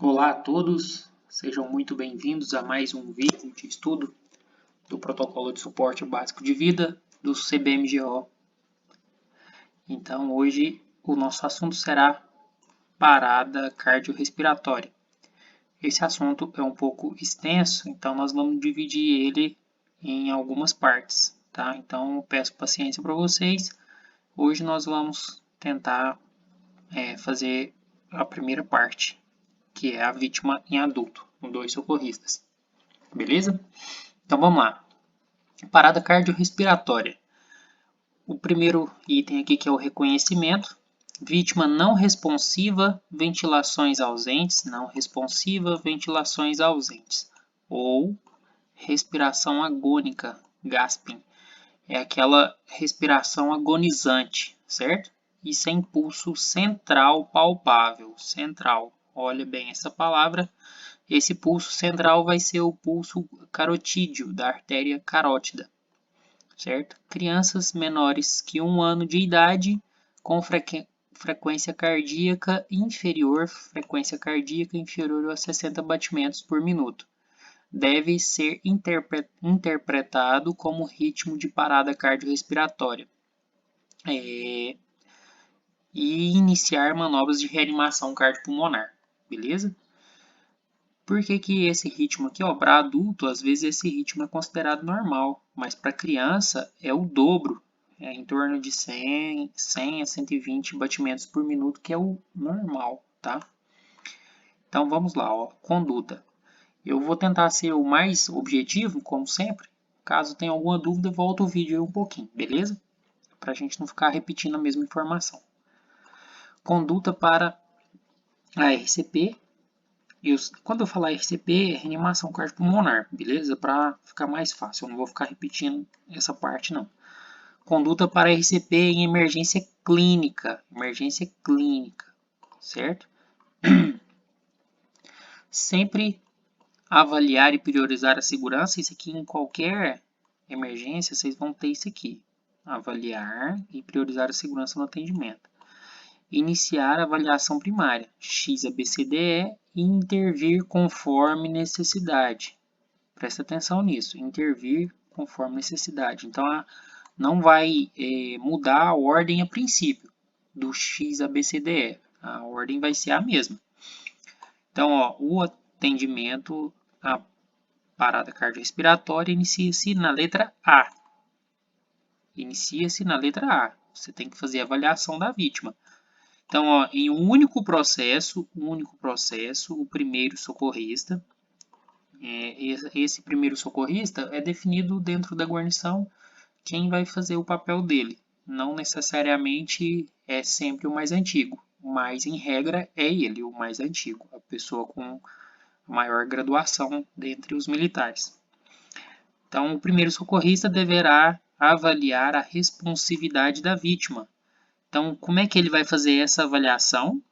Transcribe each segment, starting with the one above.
Olá a todos, sejam muito bem-vindos a mais um vídeo de estudo do Protocolo de Suporte Básico de Vida do CBMGO. Então, hoje o nosso assunto será parada cardiorrespiratória. Esse assunto é um pouco extenso, então nós vamos dividir ele em algumas partes, tá? Então, eu peço paciência para vocês. Hoje nós vamos tentar fazer a primeira parte, que é a vítima em adulto, com 2 socorristas. Beleza? Então vamos lá. Parada cardiorrespiratória. O primeiro item aqui que é o reconhecimento. Vítima não responsiva, ventilações ausentes, não responsiva, ventilações ausentes. Ou respiração agônica, gasping. É aquela respiração agonizante, certo? E sem pulso central palpável. Central. Olha bem essa palavra. Esse pulso central vai ser o pulso carotídeo da artéria carótida, certo? Crianças menores que 1 ano de idade com frequência cardíaca inferior a 60 batimentos por minuto. Deve ser interpretado como ritmo de parada cardiorrespiratória. E iniciar manobras de reanimação cardiopulmonar, beleza? Por que esse ritmo aqui, para adulto, às vezes esse ritmo é considerado normal, mas para criança é o dobro, é em torno de 100 a 120 batimentos por minuto, que é o normal, tá? Então vamos lá, conduta. Eu vou tentar ser o mais objetivo, como sempre. Caso tenha alguma dúvida, volta o vídeo aí um pouquinho, beleza? Para a gente não ficar repetindo a mesma informação. Conduta para a RCP. Quando eu falar RCP, é reanimação cardiopulmonar, beleza? Para ficar mais fácil, eu não vou ficar repetindo essa parte não. Conduta para RCP em emergência clínica, certo? Sempre avaliar e priorizar a segurança, isso aqui em qualquer emergência, vocês vão ter isso aqui. Avaliar e priorizar a segurança no atendimento. Iniciar a avaliação primária, XABCDE, e intervir conforme necessidade. Presta atenção nisso, intervir conforme necessidade. Então, não vai mudar a ordem a princípio do XABCDE. A ordem vai ser a mesma. Então, o atendimento, a parada cardiorrespiratória inicia-se na letra A. Você tem que fazer a avaliação da vítima. Então, em um único processo, o primeiro socorrista, esse primeiro socorrista é definido dentro da guarnição quem vai fazer o papel dele. Não necessariamente é sempre o mais antigo, mas em regra é ele, o mais antigo, a pessoa com maior graduação dentre os militares. Então, o primeiro socorrista deverá avaliar a responsividade da vítima. Então, como é que ele vai fazer essa avaliação?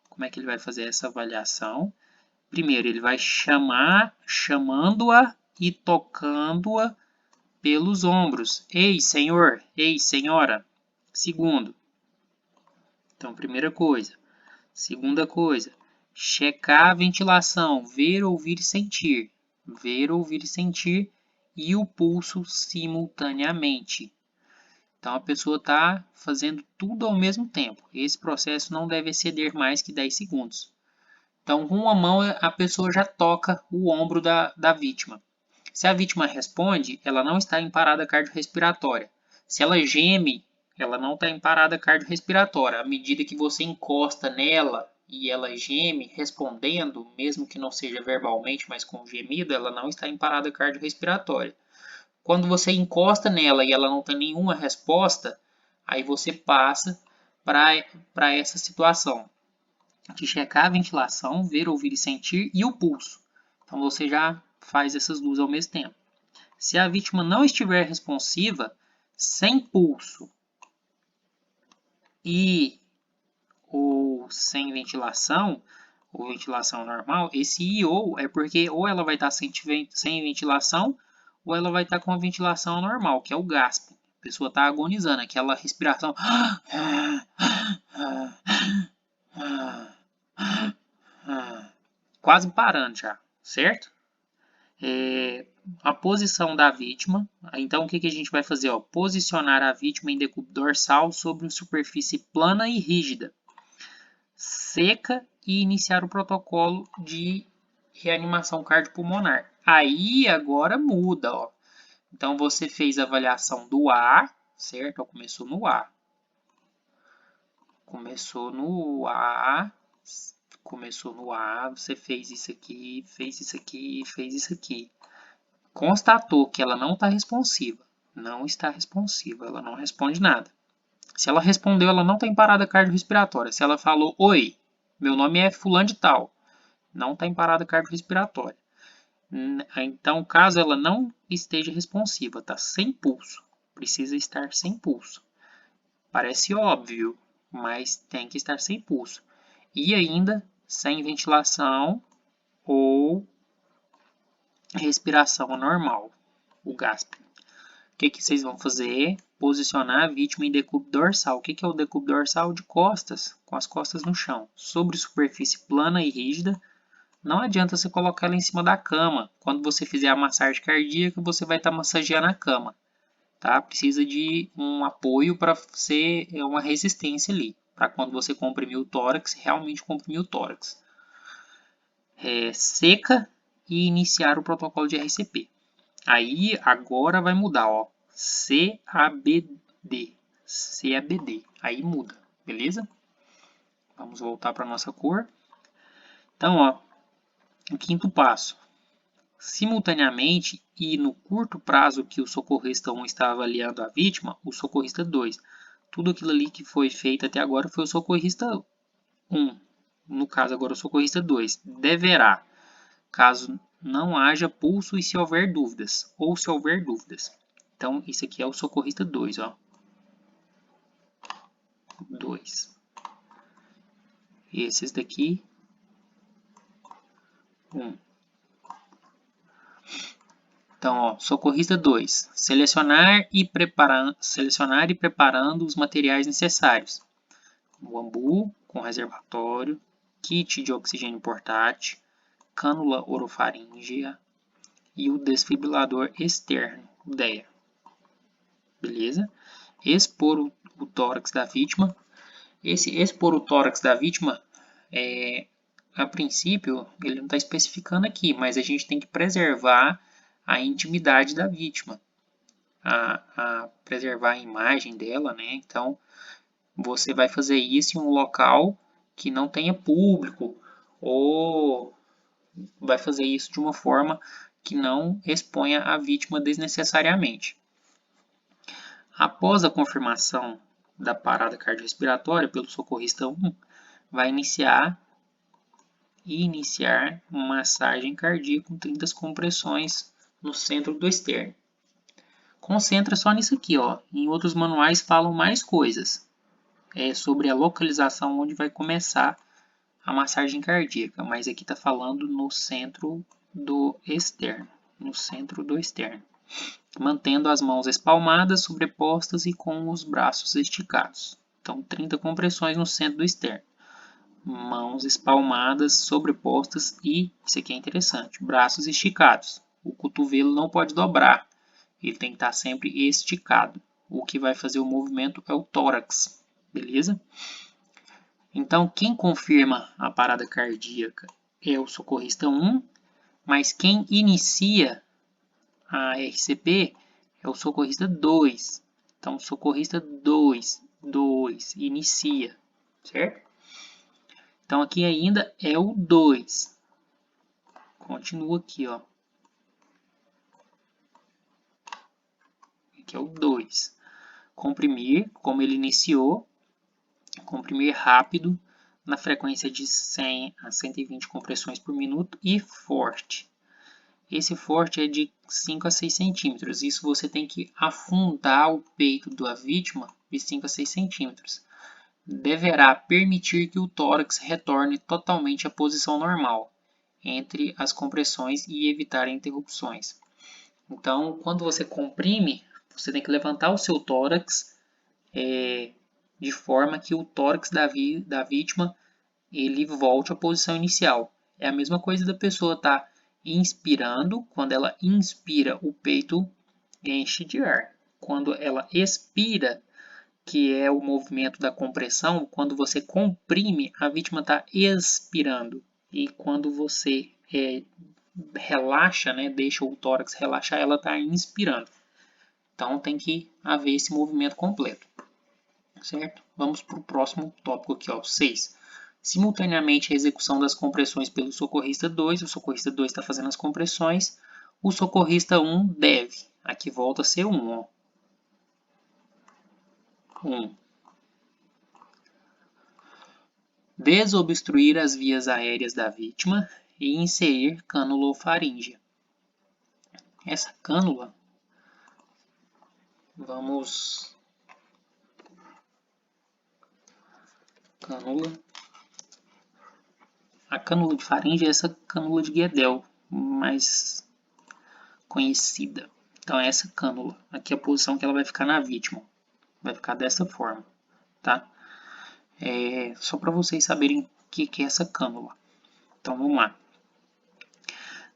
Primeiro, ele vai chamando-a e tocando-a pelos ombros. Ei, senhor! Ei, senhora! Segundo. Então, primeira coisa. Segunda coisa, checar a ventilação, ver, ouvir e sentir. Ver, ouvir e sentir e o pulso simultaneamente. Então, a pessoa está fazendo tudo ao mesmo tempo. Esse processo não deve exceder mais que 10 segundos. Então, com uma mão, a pessoa já toca o ombro da vítima. Se a vítima responde, ela não está em parada cardiorrespiratória. Se ela geme, ela não está em parada cardiorrespiratória. À medida que você encosta nela e ela geme, respondendo, mesmo que não seja verbalmente, mas com gemido, ela não está em parada cardiorrespiratória. Quando você encosta nela e ela não tem nenhuma resposta, aí você passa para essa situação de checar a ventilação, ver, ouvir e sentir e o pulso. Então você já faz essas duas ao mesmo tempo. Se a vítima não estiver responsiva, sem pulso ou sem ventilação, ou ventilação normal, esse I ou é porque ou ela vai estar sem ventilação ou ela vai estar com a ventilação normal, que é o gasping. A pessoa está agonizando, aquela respiração. quase parando já, certo? A posição da vítima. Então, o que a gente vai fazer? Ó, posicionar a vítima em decúbito dorsal sobre uma superfície plana e rígida, seca, e iniciar o protocolo de reanimação cardiopulmonar. Aí, agora muda, ó. Então, você fez a avaliação do A, certo? Ó, começou no A. Começou no A. Começou no A, você fez isso aqui, fez isso aqui, fez isso aqui. Constatou que ela não está responsiva. Não está responsiva, ela não responde nada. Se ela respondeu, ela não tem parada cardiorrespiratória. Se ela falou, oi, meu nome é fulano de tal, não está em parada cardiorrespiratória. Então, caso ela não esteja responsiva, está sem pulso, precisa estar sem pulso. Parece óbvio, mas tem que estar sem pulso. E ainda sem ventilação ou respiração normal, o GASP. O que vocês vão fazer? Posicionar a vítima em decúbito dorsal. O que é o decúbito dorsal? De costas, com as costas no chão, sobre superfície plana e rígida. Não adianta você colocar ela em cima da cama. Quando você fizer a massagem cardíaca, você vai estar massageando a cama. Tá? Precisa de um apoio para ser uma resistência ali. Para quando você comprimir o tórax, realmente comprimir o tórax. Seca e iniciar o protocolo de RCP. Aí agora vai mudar, ó. CABD. CABD. Aí muda, beleza? Vamos voltar para nossa cor. Então, ó, o quinto passo. Simultaneamente e no curto prazo que o socorrista 1 está avaliando a vítima, o socorrista 2. Tudo aquilo ali que foi feito até agora foi o socorrista 1. No caso, agora o socorrista 2. Deverá, caso não haja pulso e se houver dúvidas, ou se houver dúvidas. Então, isso aqui é o socorrista 2, ó. 2. Esses daqui, 1. Então, ó, socorrista 2. Selecionar e preparando os materiais necessários. O ambu com reservatório, kit de oxigênio portátil, cânula orofaríngea e o desfibrilador externo, o DEA. Beleza? Expor o tórax da vítima. Esse expor o tórax da vítima, a princípio, ele não está especificando aqui, mas a gente tem que preservar a intimidade da vítima, a preservar a imagem dela, né? Então, você vai fazer isso em um local que não tenha público, ou vai fazer isso de uma forma que não exponha a vítima desnecessariamente. Após a confirmação da parada cardiorrespiratória pelo socorrista 1, vai iniciar massagem cardíaca com 30 compressões no centro do externo. Concentra só nisso aqui, ó. Em outros manuais falam mais coisas sobre a localização onde vai começar a massagem cardíaca, mas aqui está falando no centro do externo, mantendo as mãos espalmadas, sobrepostas e com os braços esticados. Então, 30 compressões no centro do externo. Mãos espalmadas, sobrepostas e, isso aqui é interessante, braços esticados. O cotovelo não pode dobrar, ele tem que estar sempre esticado. O que vai fazer o movimento é o tórax, beleza? Então, quem confirma a parada cardíaca é o socorrista 1, mas quem inicia a RCP é o socorrista 2. Então, socorrista 2 inicia, certo? Então, aqui ainda é o 2. Continua aqui, ó. Aqui é o 2. Comprimir, como ele iniciou, comprimir rápido, na frequência de 100 a 120 compressões por minuto e forte. Esse forte é de 5 a 6 centímetros. Isso você tem que afundar o peito da vítima de 5 a 6 centímetros. Deverá permitir que o tórax retorne totalmente à posição normal entre as compressões e evitar interrupções. Então, quando você comprime, você tem que levantar o seu tórax de forma que o tórax da vítima ele volte à posição inicial. É a mesma coisa da pessoa estar inspirando. Quando ela inspira, o peito enche de ar. Quando ela expira, que é o movimento da compressão, quando você comprime, a vítima está expirando. E quando você relaxa, né, deixa o tórax relaxar, ela está inspirando. Então tem que haver esse movimento completo. Certo? Vamos para o próximo tópico aqui, ó, 6. Simultaneamente a execução das compressões pelo socorrista 2, o socorrista 2 está fazendo as compressões, o socorrista 1 deve. Aqui volta a ser 1, ó. 1. Desobstruir as vias aéreas da vítima e inserir cânula faríngea. Essa cânula, vamos... A cânula de faringe é essa cânula de Guedel, mais conhecida. Então, é essa cânula. Aqui é a posição que ela vai ficar na vítima. Vai ficar dessa forma, tá? Só para vocês saberem o que é essa cânula. Então, vamos lá.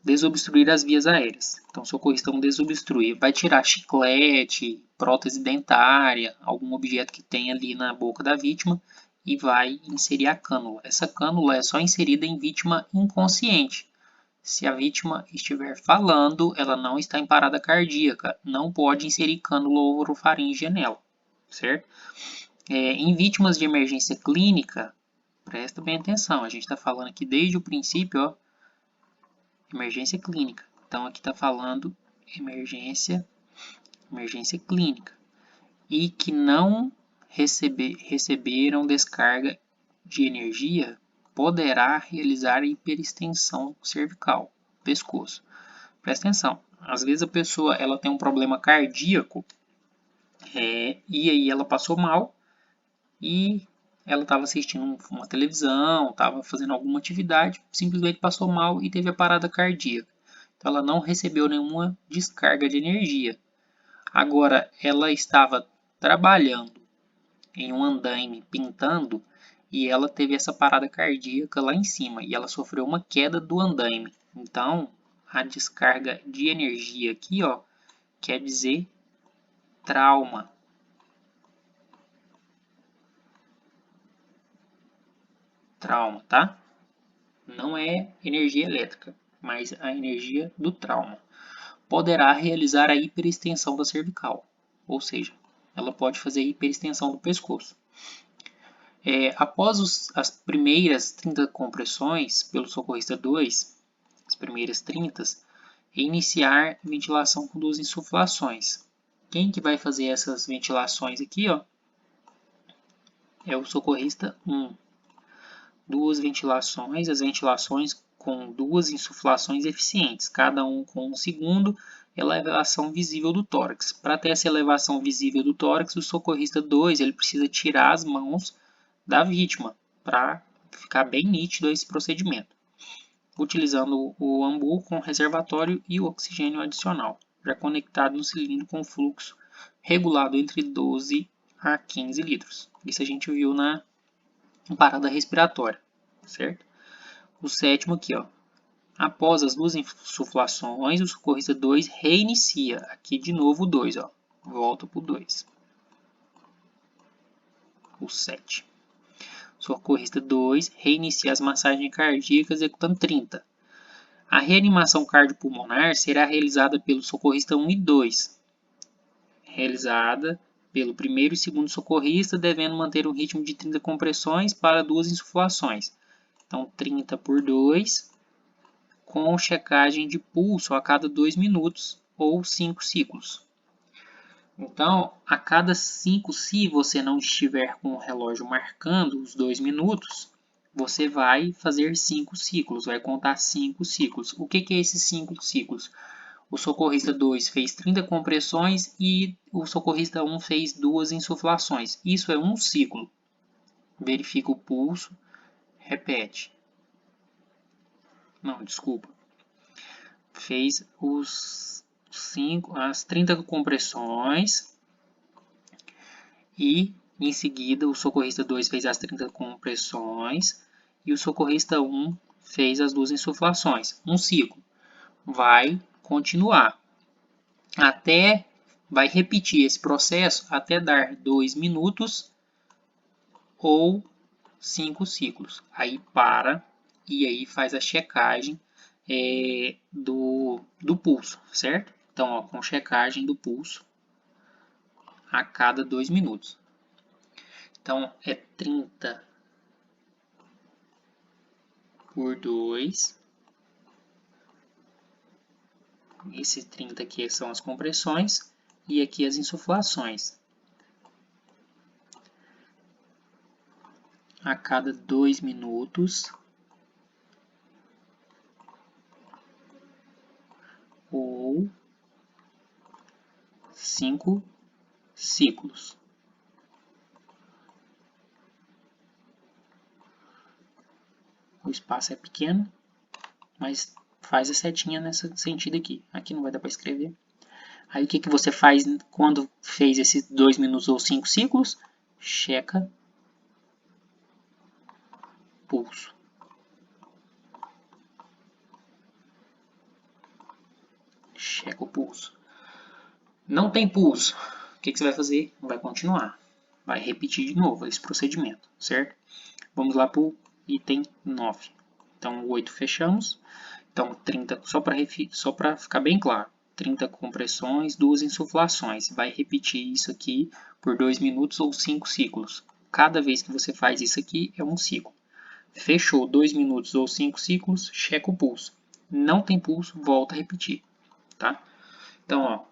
Desobstruir as vias aéreas. Então, o socorrista desobstruir. Vai tirar chiclete, prótese dentária, algum objeto que tem ali na boca da vítima e vai inserir a cânula. Essa cânula é só inserida em vítima inconsciente. Se a vítima estiver falando, ela não está em parada cardíaca. Não pode inserir cânula orofaríngea nela, certo? Em vítimas de emergência clínica, presta bem atenção. A gente está falando aqui desde o princípio, ó, emergência clínica. Então aqui está falando emergência clínica. E que não receberam descarga de energia, poderá realizar hiperextensão cervical, pescoço. Presta atenção. Às vezes a pessoa ela tem um problema cardíaco e aí ela passou mal e ela estava assistindo uma televisão, estava fazendo alguma atividade, simplesmente passou mal e teve a parada cardíaca. Então ela não recebeu nenhuma descarga de energia. Agora ela estava trabalhando em um andaime pintando e ela teve essa parada cardíaca lá em cima e ela sofreu uma queda do andaime. Então a descarga de energia aqui, ó, quer dizer trauma. Trauma, tá? Não é energia elétrica, mas a energia do trauma. Poderá realizar a hiperextensão da cervical, ou seja, ela pode fazer a hiperextensão do pescoço. Após as primeiras 30 compressões pelo socorrista 2, as primeiras 30, iniciar ventilação com 2 insuflações. Quem que vai fazer essas ventilações aqui, ó? É o socorrista 1. 2 ventilações, as ventilações com 2 insuflações eficientes, cada um com 1 segundo, elevação visível do tórax. Para ter essa elevação visível do tórax, o socorrista 2 ele precisa tirar as mãos da vítima para ficar bem nítido esse procedimento, utilizando o ambu com reservatório e o oxigênio adicional, já conectado no cilindro com fluxo regulado entre 12 a 15 litros. Isso a gente viu na parada respiratória, certo? O sétimo aqui, ó. Após as 2 insuflações, o socorrista 2 reinicia. Aqui de novo o 2, ó. Volta para o 2. O 7. Socorrista 2 reinicia as massagens cardíacas executando 30. A reanimação cardiopulmonar será realizada pelo socorrista 1 e 2. Realizada pelo primeiro e segundo socorrista, devendo manter um ritmo de 30 compressões para 2 insuflações. Então, 30 por 2, com checagem de pulso a cada 2 minutos ou 5 ciclos. Então, a cada 5, se você não estiver com o relógio marcando os 2 minutos, você vai fazer 5 ciclos, vai contar 5 ciclos. O que é esses 5 ciclos? O socorrista 2 fez 30 compressões e o socorrista 1 fez 2 insuflações. Isso é um ciclo. Verifica o pulso, repete. Não, desculpa. Fez as 30 compressões e em seguida o socorrista 2 fez as 30 compressões e o socorrista 1 fez as 2 insuflações, um ciclo. Vai continuar vai repetir esse processo até dar 2 minutos ou 5 ciclos. Aí para e aí faz a checagem do pulso, certo? Então, ó, com checagem do pulso a cada 2 minutos. Então, é 30 por 2. Esse 30 aqui são as compressões e aqui as insuflações. A cada 2 minutos ou 5 ciclos. O espaço é pequeno, mas faz a setinha nesse sentido aqui. Aqui não vai dar para escrever. Aí o que você faz quando fez esses 2 minutos ou 5 ciclos? Checa pulso. Checa o pulso. Não tem pulso. O que você vai fazer? Vai continuar. Vai repetir de novo esse procedimento, certo? Vamos lá para o item 9. Então, o 8 fechamos. Então, 30, só para ficar bem claro, 30 compressões, 2 insuflações. Vai repetir isso aqui por 2 minutos ou 5 ciclos. Cada vez que você faz isso aqui é um ciclo. Fechou 2 minutos ou 5 ciclos, checa o pulso. Não tem pulso, volta a repetir. Tá? Então, ó,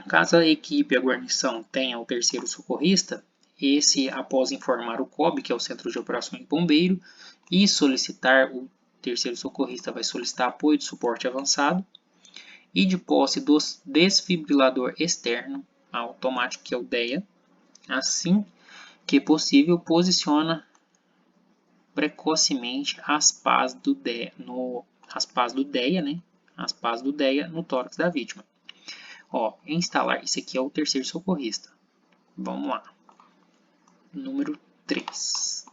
caso a equipe, a guarnição, tenha o terceiro socorrista, esse, após informar o COB, que é o Centro de Operações de Bombeiro, e solicitar, o terceiro socorrista vai solicitar apoio de suporte avançado, e de posse do desfibrilador externo automático, que é o DEA, assim que possível, posiciona precocemente as pás do DEA, né? As pás do DEA no tórax da vítima. Ó, instalar, esse aqui é o terceiro socorrista. Vamos lá. Número 3.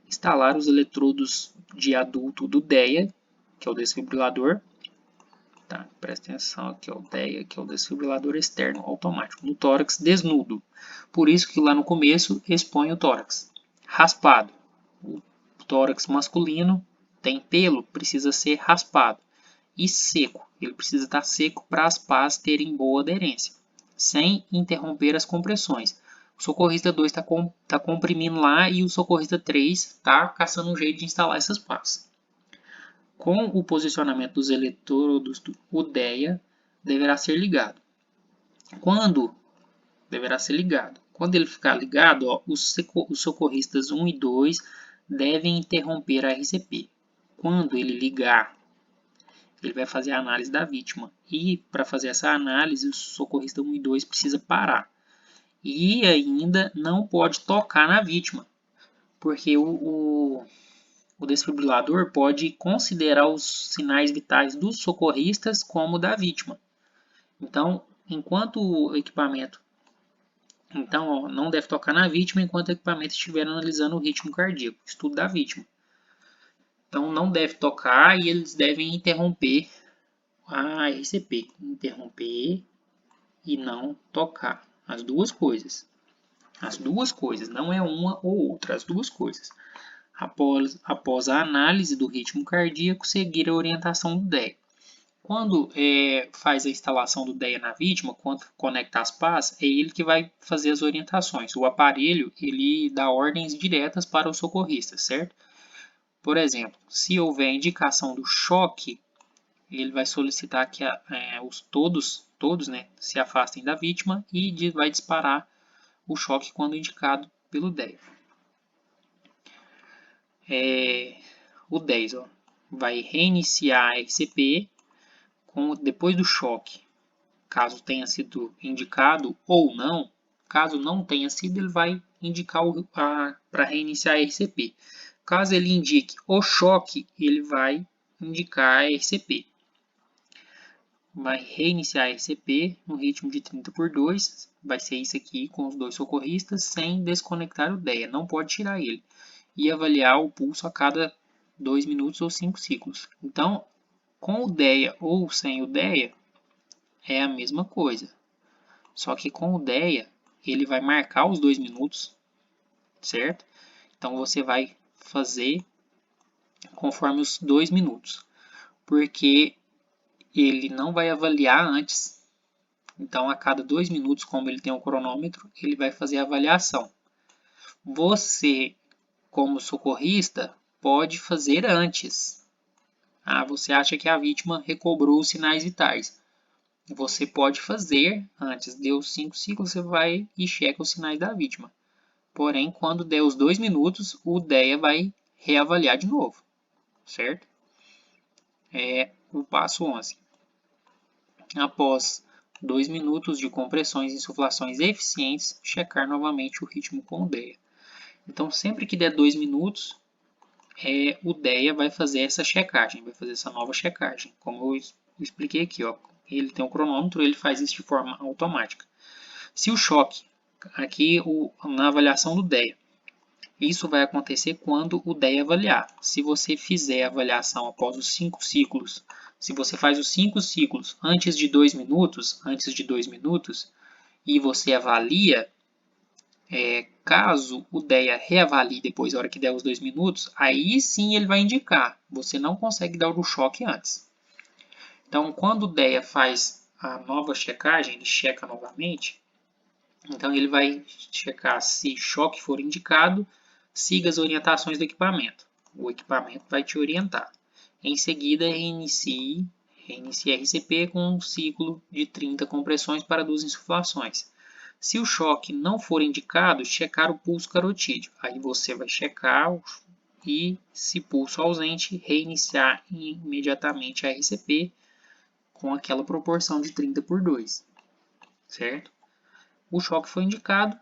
Instalar os eletrodos de adulto do DEA, que é o desfibrilador. Tá, presta atenção, aqui é o DEA, que é o desfibrilador externo automático, no tórax desnudo. Por isso que lá no começo expõe o tórax. Raspado. O tórax masculino tem pelo, precisa ser raspado. E seco. Ele precisa estar seco para as pás terem boa aderência, sem interromper as compressões. O socorrista 2 está comprimindo lá e o socorrista 3 está caçando um jeito de instalar essas pás. Com o posicionamento dos eletrodos, o DEA deverá ser ligado. Quando deverá ser ligado? Quando ele ficar ligado, ó, os socorristas 1 e 2 devem interromper a RCP. Quando ele ligar, ele vai fazer a análise da vítima. E para fazer essa análise, o socorrista 1 e 2 precisa parar. E ainda não pode tocar na vítima, porque o desfibrilador pode considerar os sinais vitais dos socorristas como da vítima. Então, enquanto o equipamento... Então, ó, não deve tocar na vítima enquanto o equipamento estiver analisando o ritmo cardíaco, estudo da vítima. Então, não deve tocar e eles devem interromper a RCP. Interromper e não tocar. As duas coisas. As duas coisas. Não é uma ou outra. As duas coisas. Após a análise do ritmo cardíaco, seguir a orientação do DEA. Quando faz a instalação do DEA na vítima, quando conecta as pás, é ele que vai fazer as orientações. O aparelho ele dá ordens diretas para os socorristas, certo? Por exemplo, se houver indicação do choque, ele vai solicitar que todos né, se afastem da vítima e vai disparar o choque quando indicado pelo DEA. O 10 ó, vai reiniciar a RCP depois do choque, caso tenha sido indicado ou não. Caso não tenha sido, ele vai indicar para reiniciar a RCP. Caso ele indique o choque, ele vai indicar a RCP. Vai reiniciar a RCP no ritmo de 30 por 2. Vai ser isso aqui com os dois socorristas, sem desconectar o DEA. Não pode tirar ele. E avaliar o pulso a cada 2 minutos ou 5 ciclos. Então, com o DEA ou sem o DEA, é a mesma coisa. Só que com o DEA, ele vai marcar os 2 minutos, certo? Então, você vai fazer conforme os 2 minutos, porque ele não vai avaliar antes. Então, a cada 2 minutos, como ele tem um cronômetro, ele vai fazer a avaliação. Você, como socorrista, pode fazer antes. Você acha que a vítima recobrou os sinais vitais. Você pode fazer antes. Deu 5 ciclos, você vai e checa os sinais da vítima. Porém, quando der os 2 minutos, o DEA vai reavaliar de novo. Certo? É o passo 11. Após 2 minutos de compressões e insuflações eficientes, checar novamente o ritmo com o DEA. Então, sempre que der 2 minutos, o DEA vai fazer essa checagem, vai fazer essa nova checagem. Como eu expliquei aqui, ó, ele tem um cronômetro, ele faz isso de forma automática. Se o choque, aqui na avaliação do DEA, isso vai acontecer quando o DEA avaliar. Se você fizer a avaliação após os 5 ciclos, se você faz os 5 ciclos antes de 2 minutos, e você avalia, caso o DEA reavalie depois, na hora que der os 2 minutos, aí sim ele vai indicar. Você não consegue dar o choque antes. Então, quando o DEA faz a nova checagem, ele checa novamente, então ele vai checar se choque for indicado, siga as orientações do equipamento. O equipamento vai te orientar. Em seguida, reinicie RCP com um ciclo de 30 compressões para 2 insuflações. Se o choque não for indicado, checar o pulso carotídeo. Aí você vai checar e, se pulso ausente, reiniciar imediatamente a RCP com aquela proporção de 30 por 2. Certo? O choque foi indicado,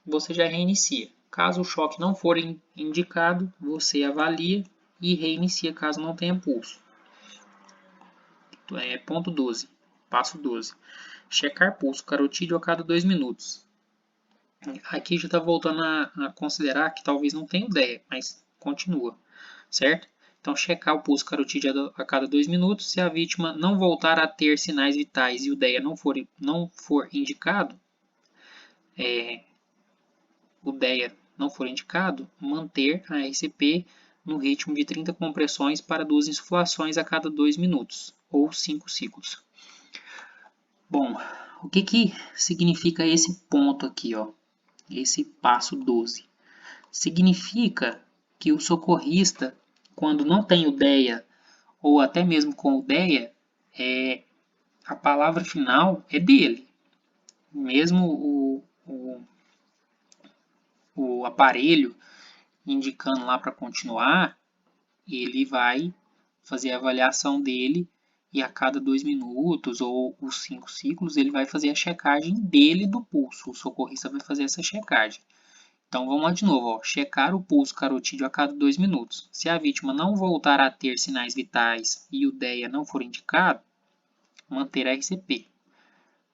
você já reinicia. Caso o choque não for indicado, você avalia e reinicia caso não tenha pulso. Ponto 12. Passo 12. Checar pulso carotídeo a cada 2 minutos. Aqui já está voltando a considerar que talvez não tenha ideia, mas continua, certo? Então, checar o pulso carotídeo a cada 2 minutos. Se a vítima não voltar a ter sinais vitais e o DEA não for indicado, manter a RCP no ritmo de 30 compressões para 2 insuflações a cada 2 minutos, ou 5 ciclos. Bom, o que significa esse ponto aqui, ó? Esse passo 12? Significa que o socorrista, quando não tem o DEA, ou até mesmo com o DEA, a palavra final é dele. Mesmo o aparelho indicando lá para continuar, ele vai fazer a avaliação dele e a cada 2 minutos ou os 5 ciclos ele vai fazer a checagem dele do pulso. O socorrista vai fazer essa checagem. Então vamos lá de novo, ó. Checar o pulso carotídeo a cada 2 minutos. Se a vítima não voltar a ter sinais vitais e o DEA não for indicado, manter a RCP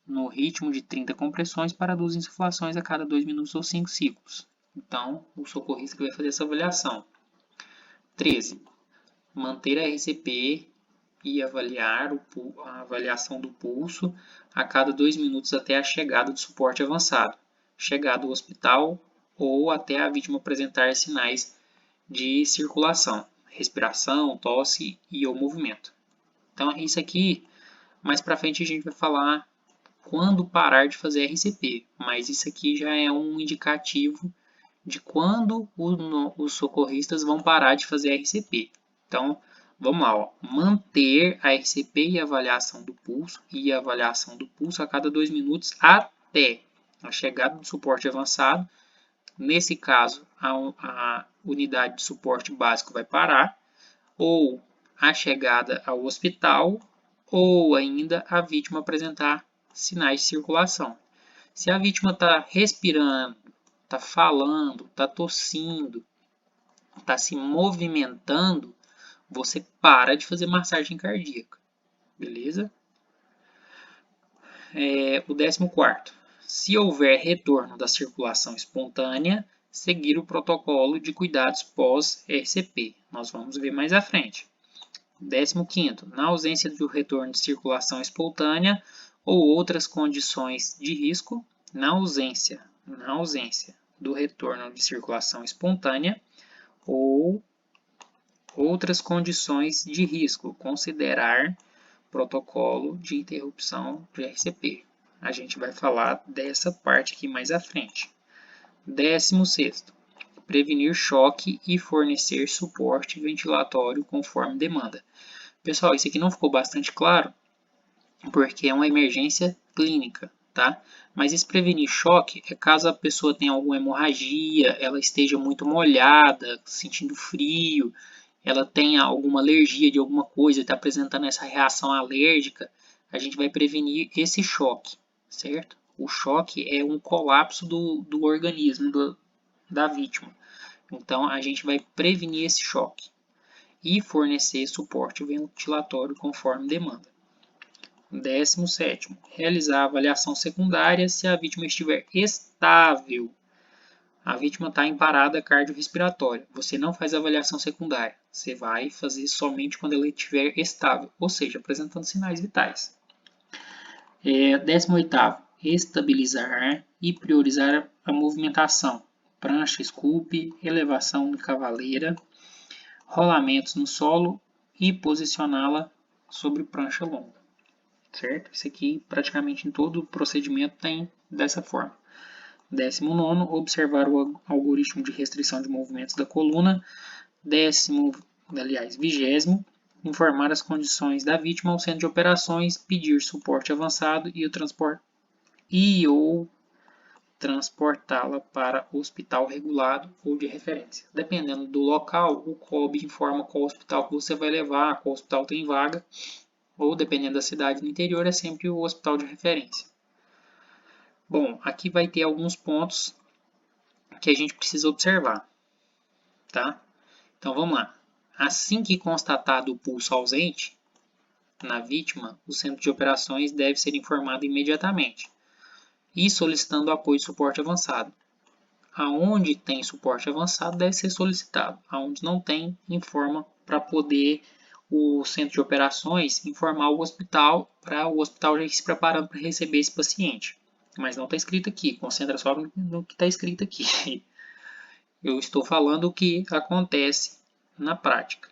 no ritmo de 30 compressões para 2 insuflações a cada 2 minutos ou 5 ciclos. Então, o socorrista que vai fazer essa avaliação. 13. Manter a RCP e avaliar a avaliação do pulso a cada 2 minutos até a chegada do suporte avançado, chegada ao hospital ou até a vítima apresentar sinais de circulação, respiração, tosse e ou movimento. Então, isso aqui, mais para frente a gente vai falar quando parar de fazer RCP, mas isso aqui já é um indicativo de quando os socorristas vão parar de fazer RCP. Então, vamos lá, ó. Manter a RCP e a avaliação do pulso a cada 2 minutos até a chegada do suporte avançado. Nesse caso, a unidade de suporte básico vai parar, ou a chegada ao hospital, ou ainda a vítima apresentar sinais de circulação. Se a vítima está respirando, está falando, está tossindo, está se movimentando, você para de fazer massagem cardíaca. Beleza? O 14º. Se houver retorno da circulação espontânea, seguir o protocolo de cuidados pós-RCP. Nós vamos ver mais à frente. 15º, na ausência do retorno de circulação espontânea ou outras condições de risco, na ausência do retorno de circulação espontânea ou outras condições de risco, considerar protocolo de interrupção de RCP. A gente vai falar dessa parte aqui mais à frente. 16º, prevenir choque e fornecer suporte ventilatório conforme demanda. Pessoal, isso aqui não ficou bastante claro, porque é uma emergência clínica, tá? Mas esse prevenir choque é caso a pessoa tenha alguma hemorragia, ela esteja muito molhada, sentindo frio, ela tenha alguma alergia de alguma coisa, está apresentando essa reação alérgica, a gente vai prevenir esse choque, certo? O choque é um colapso do organismo da vítima. Então, a gente vai prevenir esse choque e fornecer suporte ventilatório conforme demanda. 17º, realizar a avaliação secundária se a vítima estiver estável. A vítima está em parada cardiorrespiratória. Você não faz avaliação secundária. Você vai fazer somente quando ela estiver estável, ou seja, apresentando sinais vitais. 18º, estabilizar e priorizar a movimentação. Prancha, scoop, elevação de cavaleira, rolamentos no solo e posicioná-la sobre prancha longa. Certo? Isso aqui praticamente em todo o procedimento tem dessa forma. 19º, observar o algoritmo de restrição de movimentos da coluna. 20º, informar as condições da vítima ao centro de operações, pedir suporte avançado ou transportá-la para o hospital regulado ou de referência. Dependendo do local, o COB informa qual hospital que você vai levar, qual hospital tem vaga, ou dependendo da cidade no interior, é sempre o hospital de referência. Bom, aqui vai ter alguns pontos que a gente precisa observar, tá? Então vamos lá. Assim que constatado o pulso ausente na vítima, o centro de operações deve ser informado imediatamente e solicitando apoio e suporte avançado. Aonde tem suporte avançado deve ser solicitado. Aonde não tem, informa para poder o centro de operações informar o hospital para o hospital já ir se preparando para receber esse paciente. Mas não está escrito aqui, concentra só no que está escrito aqui. Eu estou falando o que acontece na prática.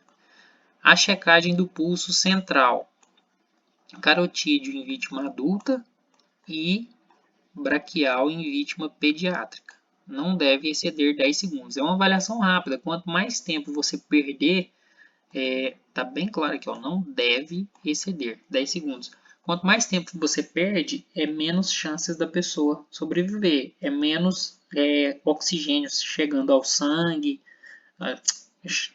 A checagem do pulso central, carotídeo em vítima adulta e braquial em vítima pediátrica. Não deve exceder 10 segundos. É uma avaliação rápida. Quanto mais tempo você perder, tá bem claro aqui, ó, não deve exceder 10 segundos. Quanto mais tempo você perde, é menos chances da pessoa sobreviver. É menos oxigênio chegando ao sangue,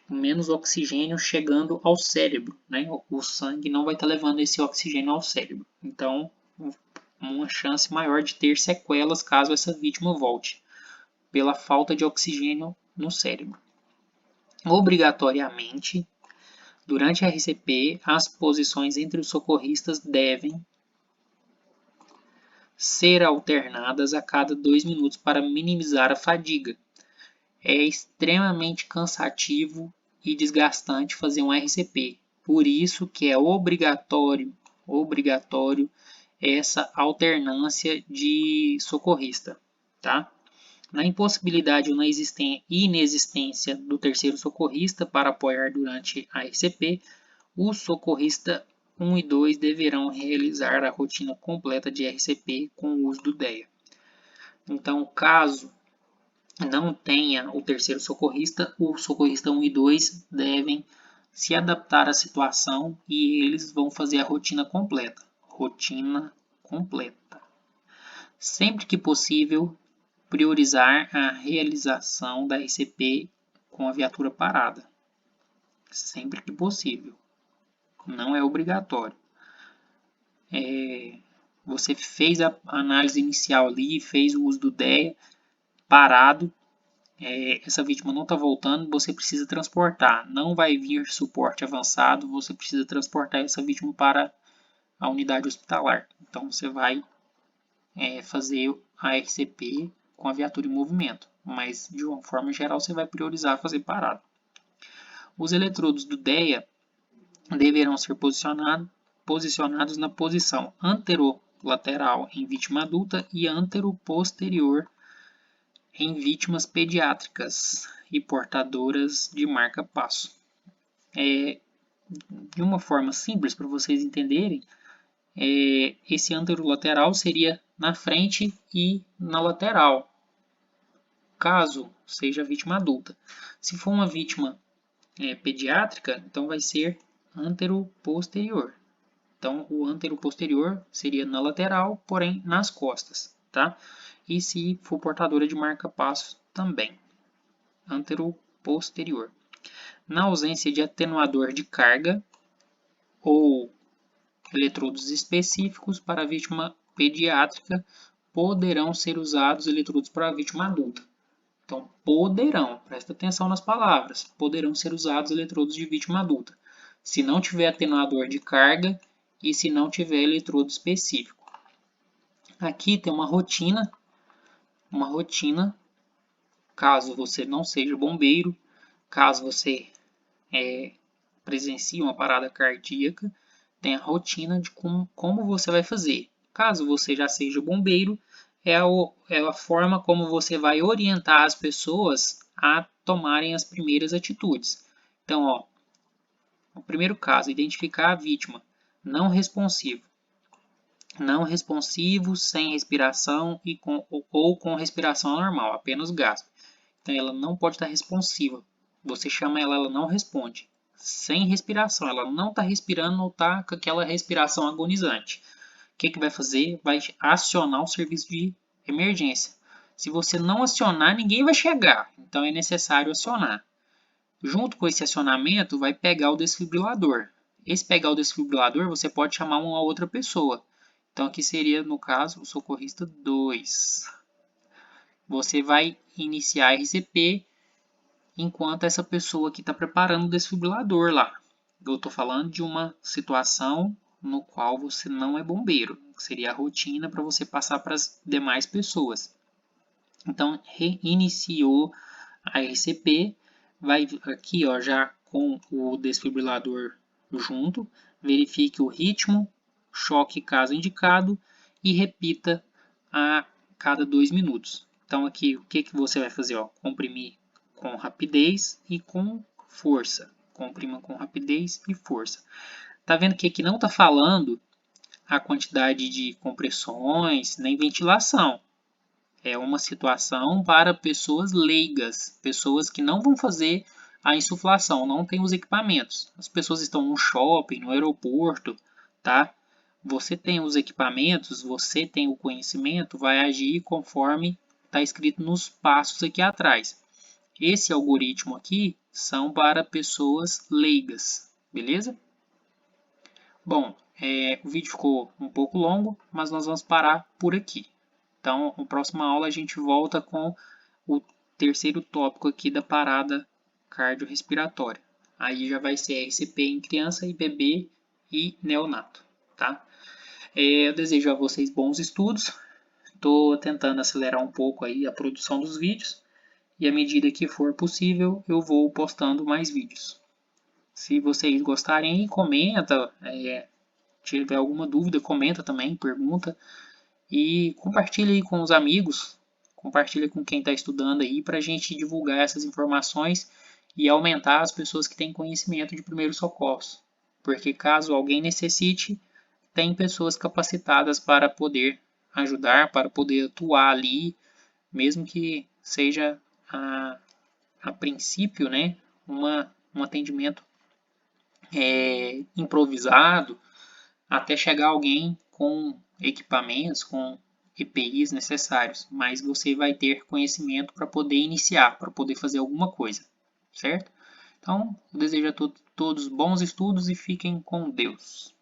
menos oxigênio chegando ao cérebro, né? O sangue não vai estar levando esse oxigênio ao cérebro. Então, uma chance maior de ter sequelas caso essa vítima volte, pela falta de oxigênio no cérebro. Obrigatoriamente, durante a RCP, as posições entre os socorristas devem ser alternadas a cada 2 minutos para minimizar a fadiga. É extremamente cansativo e desgastante fazer um RCP. Por isso que é obrigatório essa alternância de socorrista, tá? Na impossibilidade ou na inexistência do terceiro socorrista para apoiar durante a RCP, o socorrista 1 e 2 deverão realizar a rotina completa de RCP com o uso do DEA. Então, caso não tenha o terceiro socorrista, o socorrista 1 e 2 devem se adaptar à situação e eles vão fazer a rotina completa. Sempre que possível, priorizar a realização da RCP com a viatura parada. Sempre que possível. Não é obrigatório. Você fez a análise inicial ali, fez o uso do DEA, parado, essa vítima não está voltando, você precisa transportar. Não vai vir suporte avançado, você precisa transportar essa vítima para a unidade hospitalar. Então você vai fazer a RCP com a viatura em movimento. mas de uma forma geral você vai priorizar fazer parada. Os eletrodos do DEA deverão ser posicionados na posição anterolateral em vítima adulta e anteroposterior em vítimas pediátricas e portadoras de marca-passo. De uma forma simples para vocês entenderem, esse anterolateral seria na frente e na lateral, caso seja vítima adulta. Se for uma vítima pediátrica, então vai ser anteroposterior. Então, o anteroposterior seria na lateral, porém nas costas, tá? E se for portadora de marca-passo, também anteroposterior. Na ausência de atenuador de carga ou eletrodos específicos para a vítima pediátrica, poderão ser usados eletrodos para a vítima adulta. Então, poderão, presta atenção nas palavras, poderão ser usados eletrodos de vítima adulta, se não tiver atenuador de carga e se não tiver eletrodo específico. Aqui tem uma rotina, caso você não seja bombeiro, caso você presencie uma parada cardíaca, tem a rotina de como você vai fazer. Caso você já seja bombeiro, é a forma como você vai orientar as pessoas a tomarem as primeiras atitudes. Então, o primeiro caso, identificar a vítima não responsivo. Não responsivo, sem respiração ou com respiração normal, apenas gasto. Então, ela não pode estar responsiva. Você chama ela, ela não responde. Sem respiração, ela não está respirando ou está com aquela respiração agonizante. O que vai fazer? Vai acionar o serviço de emergência. Se você não acionar, ninguém vai chegar. Então, é necessário acionar. Junto com esse acionamento, vai pegar o desfibrilador. Esse pegar o desfibrilador, você pode chamar uma outra pessoa. Então, aqui seria, no caso, o socorrista 2. Você vai iniciar a RCP enquanto essa pessoa aqui está preparando o desfibrilador lá. Eu estou falando de uma situação no qual você não é bombeiro. Seria a rotina para você passar para as demais pessoas. Então, reiniciou a RCP. Vai aqui já com o desfibrilador junto. Verifique o ritmo, choque caso indicado e repita a cada 2 minutos. Então, aqui o que você vai fazer? Comprimir com rapidez e com força. Comprima com rapidez e força. Tá vendo que aqui não está falando a quantidade de compressões nem ventilação. É uma situação para pessoas leigas, pessoas que não vão fazer a insuflação, não tem os equipamentos. As pessoas estão no shopping, no aeroporto, tá? Você tem os equipamentos, você tem o conhecimento, vai agir conforme está escrito nos passos aqui atrás. Esse algoritmo aqui são para pessoas leigas, beleza? Bom, o vídeo ficou um pouco longo, mas nós vamos parar por aqui. Então, na próxima aula a gente volta com o terceiro tópico aqui da parada cardiorrespiratória. Aí já vai ser RCP em criança e bebê e neonato, tá? Eu desejo a vocês bons estudos. Estou tentando acelerar um pouco aí a produção dos vídeos. E à medida que for possível, eu vou postando mais vídeos. Se vocês gostarem, comenta. Tiver alguma dúvida, comenta também, pergunta. E compartilha aí com os amigos, compartilha com quem está estudando aí para a gente divulgar essas informações e aumentar as pessoas que têm conhecimento de primeiros socorros. Porque caso alguém necessite, tem pessoas capacitadas para poder ajudar, para poder atuar ali, mesmo que seja a princípio, né, um atendimento improvisado, até chegar alguém com equipamentos, com EPIs necessários, mas você vai ter conhecimento para poder iniciar, para poder fazer alguma coisa, certo? Então, eu desejo a todos bons estudos e fiquem com Deus.